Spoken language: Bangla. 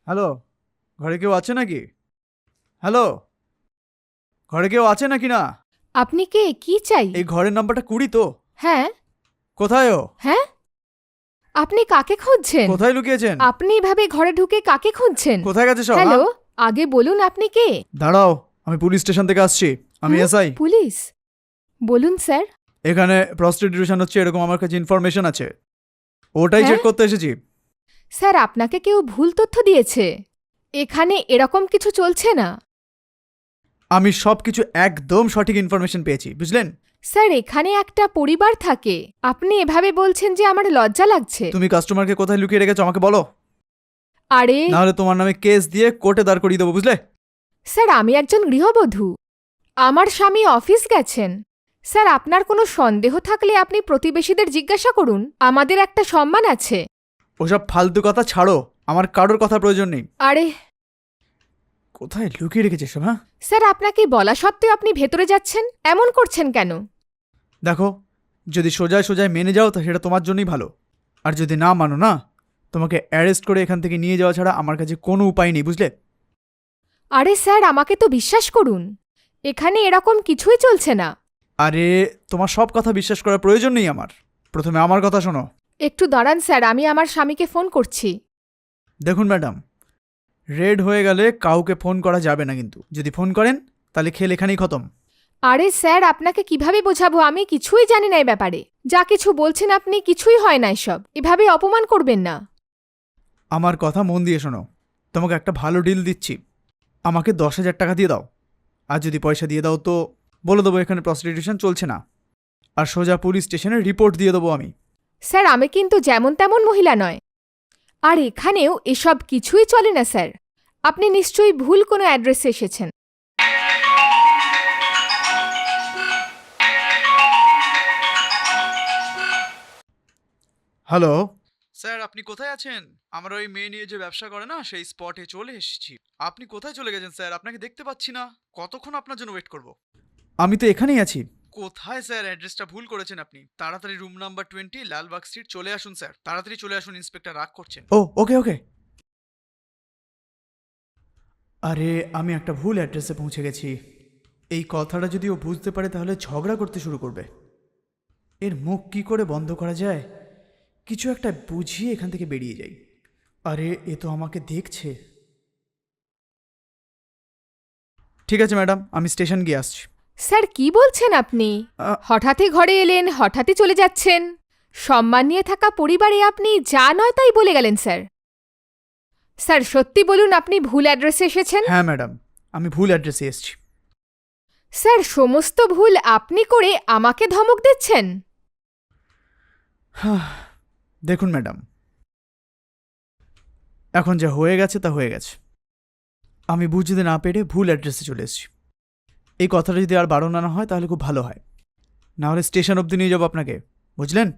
হ্যালো, ঘরে কেউ আছে নাকি? হ্যালো, ঘরে কেউ আছে নাকি না? আপনি কে? কি চাই? এই ঘরের নাম্বারটা 20 তো? হ্যাঁ। কোথায় ও? হ্যাঁ, আপনি কাকে খুঁজছেন? কোথায় লুকিয়েছেন? আপনি এভাবে ঘরে ঢুকে কাকে খুঁজছেন? কোথায় গেছে সব? হ্যালো, হ্যাঁ? আগে বলুন আপনি কে? দাঁড়াও, আমি পুলিশ স্টেশন থেকে আসছি। আমি এসআই। পুলিশ? বলুন স্যার। এখানে প্রস্টিটিউশন হচ্ছে এরকম আমার কাছে ইনফরমেশন আছে, ওটাই হ্যাঁ? চেক করতে এসেছি। স্যার, আপনাকে কেউ ভুল তথ্য দিয়েছে। এখানে এরকম কিছু চলছে না। আমি সবকিছু একদম সঠিক ইনফরমেশন পেয়েছি, বুঝলেন? স্যার, এখানে একটা পরিবার থাকে। আপনি এভাবে বলছেন যে আমার লজ্জা লাগছে। তুমি কাস্টমারকে কোথায় লুকিয়ে রেখেছো আমাকে বলো, আরে না হলে তোমার নামে কেস দিয়ে কোর্টে দাঁড় করিয়ে দেবো, বুঝলে? স্যার, আমি একজন গৃহবধূ। আমার স্বামী অফিস গেছেন। স্যার, আপনার কোনো সন্দেহ থাকলে আপনি প্রতিবেশীদের জিজ্ঞাসা করুন। আমাদের একটা সম্মান আছে। ওসব ফালতু কথা ছাড়ো, আমার কারোর কথা প্রয়োজন নেই। আরে কোথায় লুকিয়ে রেখেছে সব? হ্যাঁ, স্যার, আপনাকে বলা সত্ত্বেও আপনি ভেতরে যাচ্ছেন, এমন করছেন কেন? দেখো, যদি সোজায় সোজায় মেনে যাও তা সেটা তোমার জন্যই ভালো। আর যদি না মানো না, তোমাকে অ্যারেস্ট করে এখান থেকে নিয়ে যাওয়া ছাড়া আমার কাছে কোনো উপায় নেই, বুঝলে? আরে স্যার, আমাকে তো বিশ্বাস করুন। এখানে এরকম কিছুই চলছে না। আরে, তোমার সব কথা বিশ্বাস করার প্রয়োজন নেই আমার। প্রথমে আমার কথা শোনো। একটু দাঁড়ান স্যার, আমি আমার স্বামীকে ফোন করছি। দেখুন ম্যাডাম, রেড হয়ে গেলে কাউকে ফোন করা যাবে না, কিন্তু যদি ফোন করেন তাহলে খেল এখানেই খতম। আরে স্যার, আপনাকে কিভাবে বোঝাবো? আমি কিছুই জানি না এই ব্যাপারে। যা কিছু বলছেন আপনি, কিছুই হয় না এসব। এভাবে অপমান করবেন না। আমার কথা মন দিয়ে শোনো, তোমাকে একটা ভালো ডিল দিচ্ছি। আমাকে 10,000 টাকা দিয়ে দাও। আর যদি পয়সা দিয়ে দাও তো বলে দেবো এখানে প্রস্টিটিউশন চলছে না, আর সোজা পুলিশ স্টেশনে রিপোর্ট দিয়ে দেবো আমি। স্যার, আমি কিন্তু যেমন তেমন মহিলা নয়। আর এখানেও এসব কিছুই চলে না স্যার। আপনি নিশ্চয়ই ভুল কোনো অ্যাড্রেসে এসেছেন। হ্যালো স্যার, আপনি কোথায় আছেন? আমার ওই মেয়ে নিয়ে যে ব্যবসা করে না, সেই স্পটে চলে এসেছি। আপনি কোথায় চলে গেছেন স্যার? আপনাকে দেখতে পাচ্ছি না। কতক্ষণ আপনার জন্য ওয়েট করব? আমি তো এখানেই আছি। কোথায় স্যার? অ্যাড্রেসটা ভুল করেছেন আপনি। তাড়াতাড়ি রুম নাম্বার 20 লালবাগ স্ট্রিট চলে আসুন স্যার, তাড়াতাড়ি চলে আসুন, ইন্সপেক্টর রাগ করছেন। ও ওকে ওকে। আরে, আমি একটা ভুল অ্যাড্রেসে পৌঁছে গেছি। এই কথাটা যদি ও বুঝতে পারে তাহলে ঝগড়া করতে শুরু করবে। এর মুখ কি করে বন্ধ করা যায়? কিছু একটা বুঝিয়ে এখান থেকে বেরিয়ে যাই। আরে, এ তো আমাকে দেখছে। ঠিক আছে ম্যাডাম, আমি স্টেশন গিয়ে আসছি। স্যার, কি বলছেন আপনি? আ- হঠাৎই ঘরে এলেন, হঠাৎই চলে যাচ্ছেন। সম্মান নিয়ে থাকা পরিবারে আপনি যা নয় তাই বলে গেলেন স্যার। স্যার, সত্যি বলুন, আপনি ভুল অ্যাড্রেসে এসেছেন। হ্যাঁ ম্যাডাম, আমি ভুল অ্যাড্রেসে এসেছি। স্যার, সমস্ত ভুল আপনি করে আমাকে ধমক দিচ্ছেন? দেখুন ম্যাডাম, এখন যা হয়ে গেছে তা হয়ে গেছে। আমি বুঝতে না পেরে ভুল অ্যাড্রেসে চলে এসেছি। এই কথাটা যদি আর বাড়ানো না হয় তাহলে খুব ভালো হয়, না হলে স্টেশন অবধি নিয়ে যাবো আপনাকে, বুঝলেন?